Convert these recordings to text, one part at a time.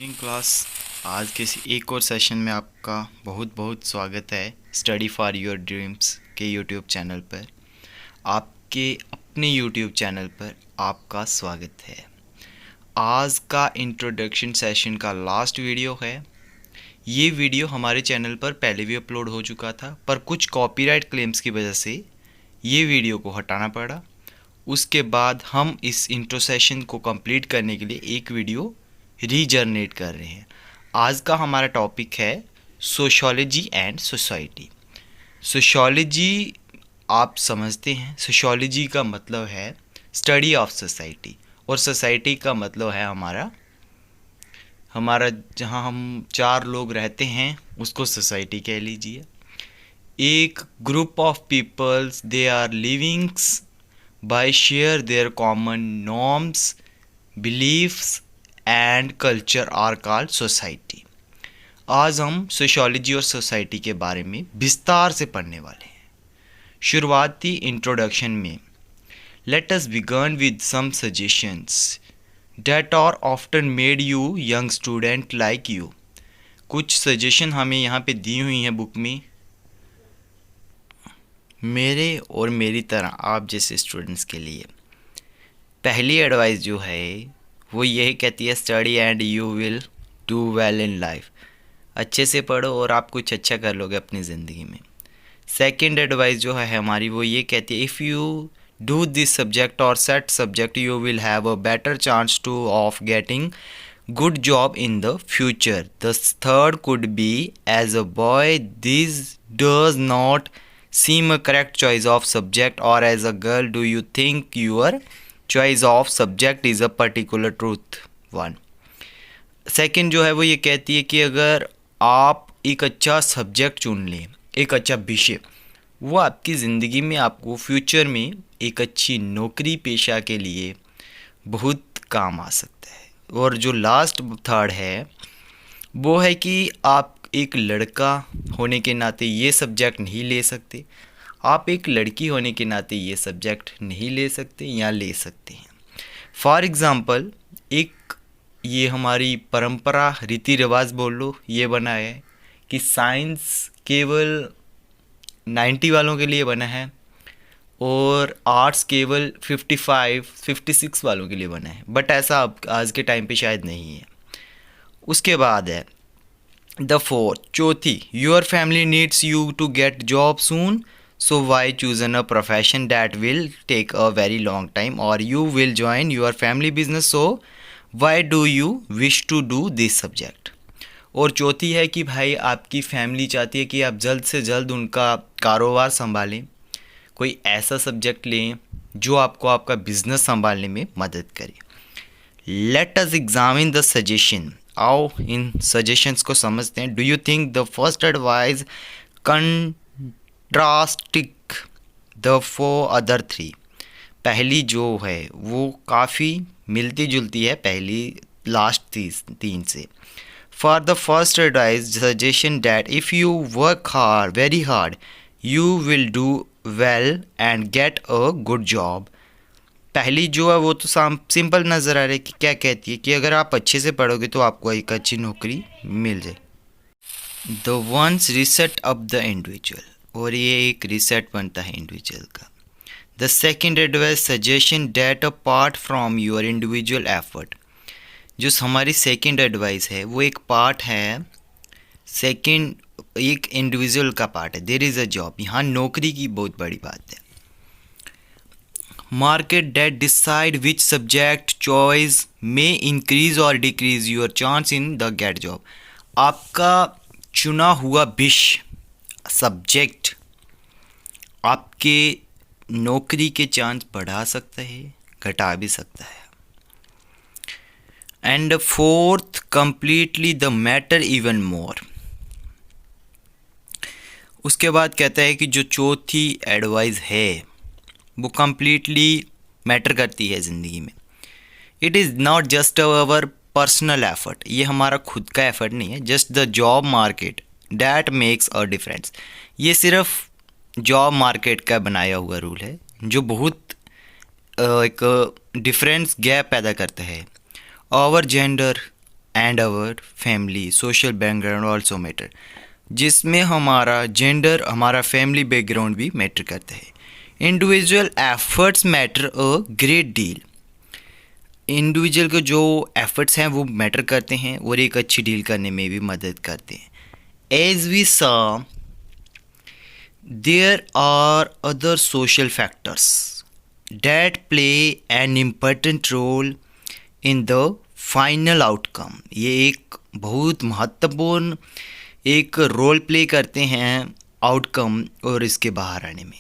Class आज के इस एक और सेशन में आपका बहुत बहुत स्वागत है। स्टडी फॉर योर ड्रीम्स के यूट्यूब चैनल पर आपके अपने यूट्यूब चैनल पर आपका स्वागत है। आज का इंट्रोडक्शन सेशन का लास्ट वीडियो है। ये वीडियो हमारे चैनल पर पहले भी अपलोड हो चुका था, पर कुछ कॉपीराइट क्लेम्स की वजह से ये वीडियो को हटाना पड़ा। उसके बाद हम इस इंट्रो सेशन को कंप्लीट करने के लिए एक वीडियो रीजनरेट कर रहे हैं। आज का हमारा टॉपिक है सोशियोलॉजी एंड सोसाइटी। सोशियोलॉजी आप समझते हैं, सोशियोलॉजी का मतलब है स्टडी ऑफ सोसाइटी, और सोसाइटी का मतलब है हमारा जहां हम चार लोग रहते हैं उसको सोसाइटी कह लीजिए। एक group of peoples they are livings by share their common norms beliefs and culture are called society. आज हम सोशियोलॉजी और सोसाइटी के बारे में विस्तार से पढ़ने वाले हैं। शुरुआती इंट्रोडक्शन में let us begin with some suggestions that are often made you young student like you. कुछ सजेशन हमें यहाँ पे दी हुई हैं बुक में, मेरे और मेरी तरह आप जैसे स्टूडेंट्स के लिए। पहली एडवाइस जो है वो यही कहती है, study and you will do well in life. अच्छे से पढ़ो और आप कुछ अच्छा कर लोगे अपनी ज़िंदगी में। सेकंड एडवाइस जो है हमारी वो ये कहती है, if you do this subject और set subject you will have a better chance to of getting good job in the future. The third could be as a boy this does not seem a correct choice of subject, or as a girl do you think your choice of subject is a particular truth one। Second जो है वो ये कहती है कि अगर आप एक अच्छा सब्जेक्ट चुन लें, एक अच्छा विषय, वो आपकी ज़िंदगी में आपको फ्यूचर में एक अच्छी नौकरी पेशा के लिए बहुत काम आ सकता है। और जो लास्ट थर्ड है वो है कि आप एक लड़का होने के नाते ये सब्जेक्ट नहीं ले सकते, आप एक लड़की होने के नाते ये सब्जेक्ट नहीं ले सकते या ले सकते हैं। फॉर एग्ज़ाम्पल, एक ये हमारी परंपरा रीति रिवाज बोल लो ये बना है कि साइंस केवल 90 वालों के लिए बना है और आर्ट्स केवल 56 वालों के लिए बना है, बट ऐसा अब आज के टाइम पे शायद नहीं है। उसके बाद है द फोर्थ, चौथी, your family needs you to get job soon, so why chosen a profession that will take a very long time, और you will join your family business, so why do you wish to do this subject. और चौथी है कि भाई आपकी family चाहती है कि आप जल्द से जल्द उनका कारोबार संभालें, कोई ऐसा सब्जेक्ट लें जो आपको आपका बिजनेस संभालने में मदद करे। Let us examine the suggestion. आओ इन सजेशंस को समझते हैं। Do you think the first advice contrastic the four other three. पहली जो है वो काफ़ी मिलती जुलती है पहली लास्ट तीन से। For the first advice suggestion that if you work hard very hard you will do well and get a good job. पहली जो है वो तो सिंपल नज़र आ रही है कि क्या कहती है कि अगर आप अच्छे से पढ़ोगे तो आपको एक अच्छी नौकरी मिल जाए। The once reset up the individual, और ये एक रिसेट बनता है इंडिविजुअल का। The second advice suggestion that apart from your individual effort. जो हमारी सेकेंड एडवाइस है वो एक पार्ट है, सेकेंड एक इंडिविजुअल का पार्ट है। देयर इज़ अ जॉब, यहाँ नौकरी की बहुत बड़ी बात है। Market debt decide which subject choice में इंक्रीज और decrease your chance in the get job. आपका चुना हुआ विषय सब्जेक्ट आपके नौकरी के चांस बढ़ा सकता है, घटा भी सकता है। And fourth, completely the matter even more. उसके बाद कहता है कि जो चौथी एडवाइस है वो कम्प्लीटली मैटर करती है ज़िंदगी में। It is not just our personal effort, ये हमारा खुद का एफर्ट नहीं है। Just the job market that makes a difference, ये सिर्फ जॉब मार्केट का बनाया हुआ रूल है जो बहुत एक डिफरेंस गैप पैदा करता है। Our gender and our family social background also matter, जिसमें हमारा जेंडर, हमारा फैमिली बैकग्राउंड भी मैटर करता है। Individual efforts matter a great deal, individual के जो एफर्ट्स हैं वो मैटर करते हैं और एक अच्छी डील करने में भी मदद करते हैं। As we saw there are other social factors that play an important role in the final outcome, ये एक बहुत महत्वपूर्ण एक रोल प्ले करते हैं आउटकम और इसके बाहर आने में।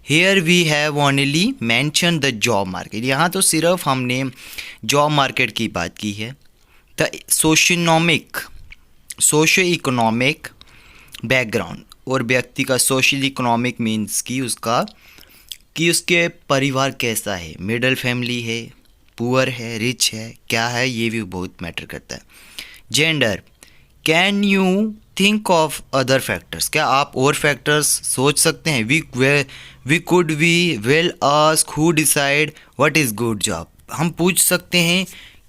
Here we have only mention the job market, यहाँ तो सिर्फ हमने जॉब मार्केट की बात की है। द सोशो इकोनॉमिक बैकग्राउंड, और व्यक्ति का सोशल इकोनॉमिक मीन्स कि उसके परिवार कैसा है, मिडिल फैमिली है, पुअर है, रिच है, क्या है, ये भी बहुत मैटर करता है। Gender, can you think of other factors, क्या आप और फैक्टर्स सोच सकते हैं। We could we will ask who decide what is good job, हम पूछ सकते हैं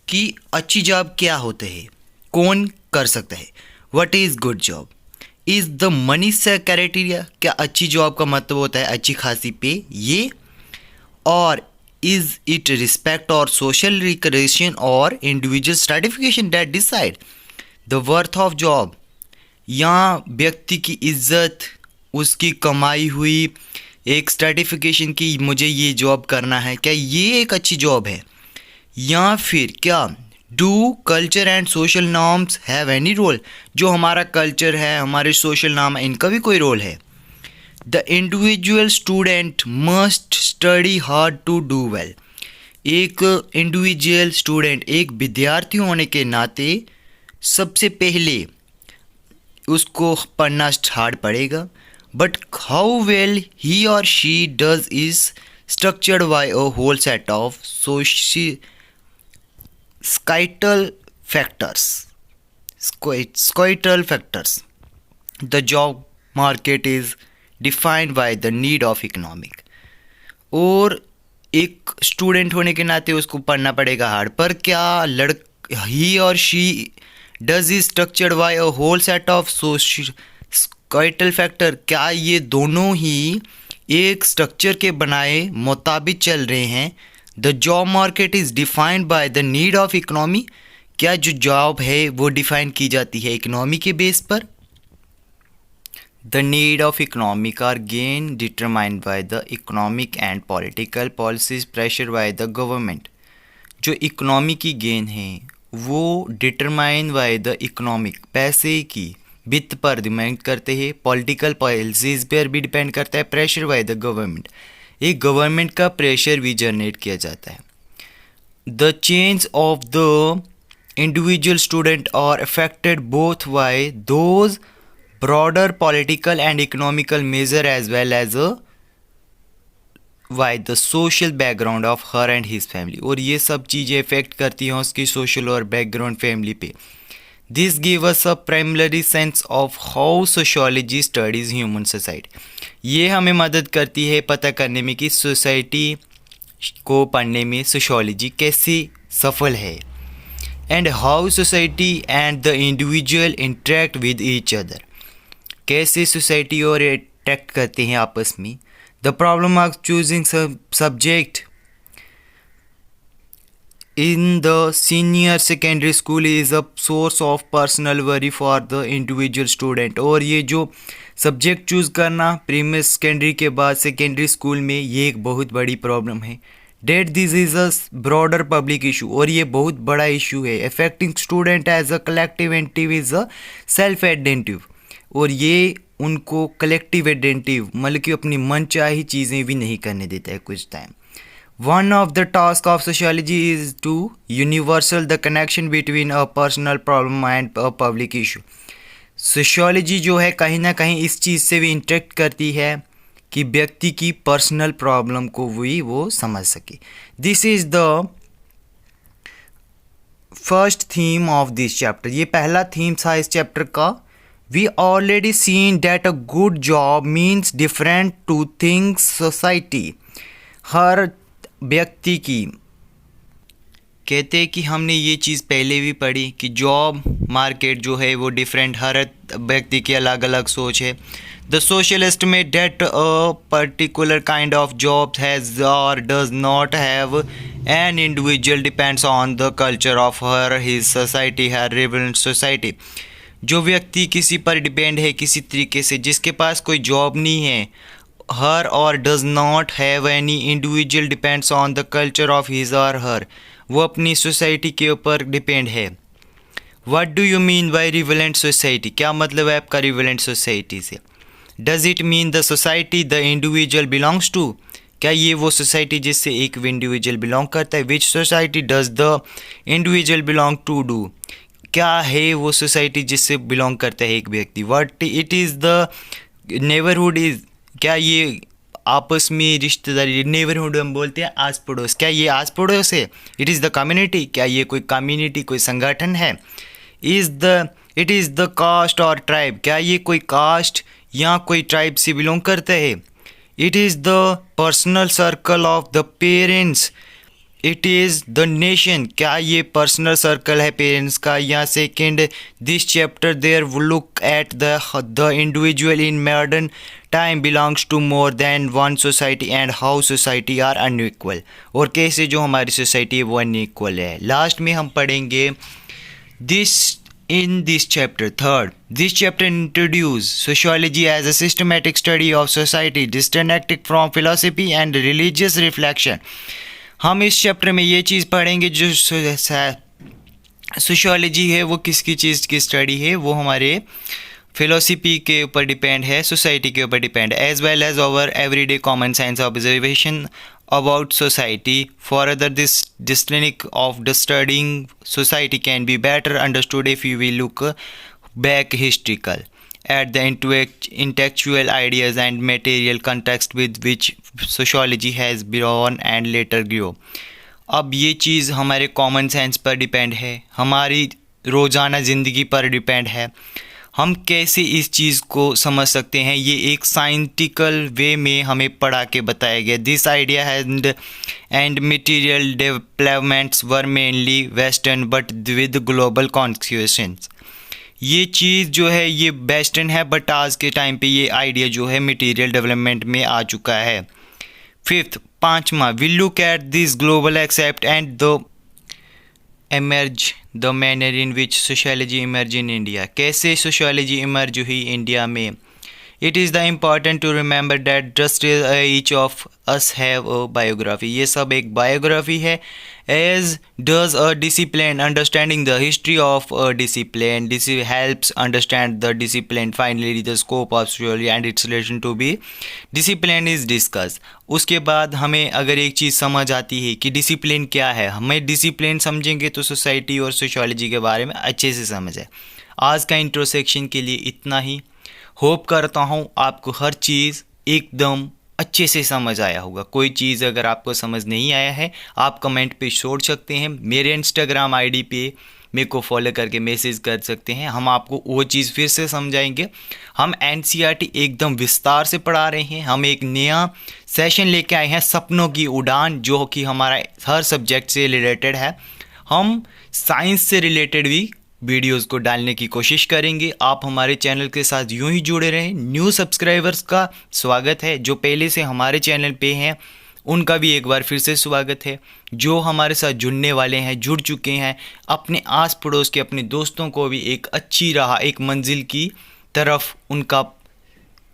कि अच्छी जॉब क्या होते हैं, कौन कर सकता है। What is good job, is the money से क्राइटेरिया, क्या अच्छी जॉब का मतलब होता है अच्छी खासी पे, ये, और इज़ इट रिस्पेक्ट और सोशल रिकग्निशन और individual certification that decide the worth of job, यहाँ व्यक्ति की इज्जत, उसकी कमाई हुई एक सर्टिफिकेशन की मुझे ये जॉब करना है, क्या ये एक अच्छी जॉब है। या फिर क्या do culture and social norms have any role, जो हमारा कल्चर है, हमारे सोशल नॉर्म है, इनका भी कोई रोल है। The individual student must study hard to do well, एक इंडिविजुअल स्टूडेंट, एक विद्यार्थी होने के नाते सबसे पहले उसको पढ़ना हार्ड पड़ेगा, बट हाउ वेल ही और she does is structured by a whole set of societal factors. The job market is defined by the need of economic, और एक स्टूडेंट होने के नाते उसको पढ़ना पड़ेगा हार्ड, पर क्या ही और she does is structured by a whole set of societal factor, क्या ये दोनों ही एक स्ट्रक्चर के बनाए मुताबिक चल रहे हैं। The job market is defined by the need of economy, क्या जो जॉब है वो डिफाइन की जाती है इकोनॉमी के बेस पर। The need of economic or gain determined by the economic and political policies pressure by the government, जो इकोनॉमी की गेन है वो डिटरमाइन बाय द इकोनॉमिक, पैसे की वित्त पर डिपेंड करते हैं, पॉलिटिकल पॉलिसीज पर भी डिपेंड करता है, प्रेशर बाय द गवर्नमेंट, एक गवर्नमेंट का प्रेशर भी जनरेट किया जाता है। The change of the individual student are affected both by those broader political and economical major as well as why the social background of her and his family, और ये सब चीज़ें effect करती हैं उसकी सोशल और बैकग्राउंड फैमिली पे। This give us a primary sense of how sociology studies human society, ये हमें मदद करती है पता करने में कि सोसाइटी को पढ़ने में सोशियोलॉजी कैसे सफल है, and how society and the individual interact with each other, कैसे सोसाइटी और इंटरेक्ट करते हैं आपस में। The problem of choosing subject in the senior secondary school is a source of personal worry for the individual student, और ये जो subject choose करना प्रीमियर सेकेंडरी के बाद सेकेंडरी स्कूल में, ये एक बहुत बड़ी प्रॉब्लम है। That this is a broader public issue, और ये बहुत बड़ा इशू है, affecting student as a collective entity is a self identity, और ये उनको कलेक्टिव आइडेंटिटी मतलब कि अपनी मनचाही चीज़ें भी नहीं करने देता है कुछ time. One of the task of sociology is to universal the connection between a personal problem and a public issue, sociology जो है कहीं ना कहीं इस चीज़ से भी इंटरेक्ट करती है कि व्यक्ति की पर्सनल प्रॉब्लम को भी वो समझ सके। This is the first theme of this chapter, ये पहला थीम था इस चैप्टर का। We already seen that a good job means different to things society, हर व्यक्ति की कहते हैं कि हमने ये चीज़ पहले भी पढ़ी कि जॉब मार्केट जो है वो डिफरेंट, हर व्यक्ति की अलग अलग सोच है। The social estimate that a particular kind of job has और does not have an individual depends on the culture of her his society her relevant society. जो व्यक्ति किसी पर डिपेंड है किसी तरीके से, जिसके पास कोई जॉब नहीं है, her or does not have any individual depends on the culture of his or her, वो अपनी सोसाइटी के ऊपर डिपेंड है। What do you mean by relevant society, क्या मतलब है आपका रिलेवेंट सोसाइटी से? Does it mean the society the individual belongs to, क्या ये वो सोसाइटी जिससे एक इंडिविजुअल बिलोंग करता है? Which society does the individual belong to do, क्या है वो सोसाइटी जिससे बिलोंग करता है एक व्यक्ति? What it is the neighbourhood is, क्या ये आपस में रिश्तेदारी, नेबरहुड हम बोलते हैं आस पड़ोस, क्या ये आस पड़ोस है? इट इज़ द कम्युनिटी, क्या ये कोई कम्युनिटी कोई संगठन है? इट इज़ द कास्ट और ट्राइब, क्या ये कोई कास्ट या कोई ट्राइब से बिलोंग करता है? It is the personal circle of the parents, it is the nation, क्या ये पर्सनल सर्कल है पेरेंट्स का? या second, this chapter there look at the individual in modern time belongs to more than one society and how society are unequal, और कैसे जो हमारी society है वो अनइक्वल है। लास्ट में हम पढ़ेंगे in this chapter third, this chapter introduces sociology as a systematic study of society disconnected from philosophy and religious reflection। हम इस चैप्टर में ये चीज़ पढ़ेंगे जो सोशियोलॉजी है वो किसकी चीज़ की स्टडी है, वो हमारे फिलोसफी के ऊपर डिपेंड है, सोसाइटी के ऊपर depend, as well as over everyday common sense observation about society. Further, this discipline of the studying society can be better understood if you will look back historical at the intellectual ideas and material context with which sociology has grown and later grew। अब ये चीज़ हमारे common sense पर depend है, हमारी रोज़ाना ज़िंदगी पर depend है। हम कैसे इस चीज़ को समझ सकते हैं, ये एक साइंटिफिकल वे में हमें पढ़ा के बताया गया। This idea and material developments were mainly western but with global consequences. ये चीज़ जो है ये वेस्टर्न है, बट आज के टाइम पे ये आइडिया जो है मटेरियल डेवलपमेंट में आ चुका है। फिफ्थ, पाँचवा, will look at this global except and the emerge the manner in which sociology emerge in India, कैसे sociology emerge हुई इंडिया में। It is the important to remember that just each of us have a biography, ये सब एक biography है, as does a discipline। Understanding the history of a discipline, this helps understand the discipline। Finally, the scope of sociology and its relation to be discipline is discussed। उसके बाद हमें अगर एक चीज़ समझ आती है कि डिसिप्लिन क्या है, हमें डिसिप्लिन समझेंगे तो सोसाइटी और सोशियोलॉजी के बारे में अच्छे से समझ है। आज का इंट्रो सेक्शन के लिए इतना ही। होप करता हूँ आपको हर चीज़ एकदम अच्छे से समझ आया होगा। कोई चीज़ अगर आपको समझ नहीं आया है आप कमेंट पे छोड़ सकते हैं, मेरे इंस्टाग्राम आईडी पे मेरे को फॉलो करके मैसेज कर सकते हैं, हम आपको वो चीज़ फिर से समझाएंगे। हम एनसीईआरटी एकदम विस्तार से पढ़ा रहे हैं, हम एक नया सेशन लेके आए हैं, सपनों की उड़ान, जो कि हमारा हर सब्जेक्ट से रिलेटेड है। हम साइंस से रिलेटेड भी वीडियोस को डालने की कोशिश करेंगे। आप हमारे चैनल के साथ यूं ही जुड़े रहें। न्यू सब्सक्राइबर्स का स्वागत है, जो पहले से हमारे चैनल पे हैं उनका भी एक बार फिर से स्वागत है। जो हमारे साथ जुड़ने वाले हैं, जुड़ चुके हैं, अपने आस पड़ोस के अपने दोस्तों को भी एक अच्छी राह, एक मंजिल की तरफ उनका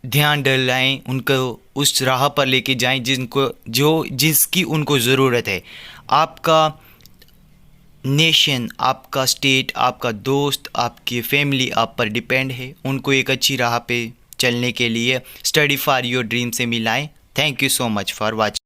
ध्यान डलाएं, उनको उस राह पर लेके जाएं जिसकी उनको ज़रूरत है। आपका नेशन, आपका स्टेट, आपका दोस्त, आपकी फैमिली आप पर डिपेंड है, उनको एक अच्छी राह पे चलने के लिए स्टडी फॉर योर ड्रीम से मिलाएं। Thank you so much for watching.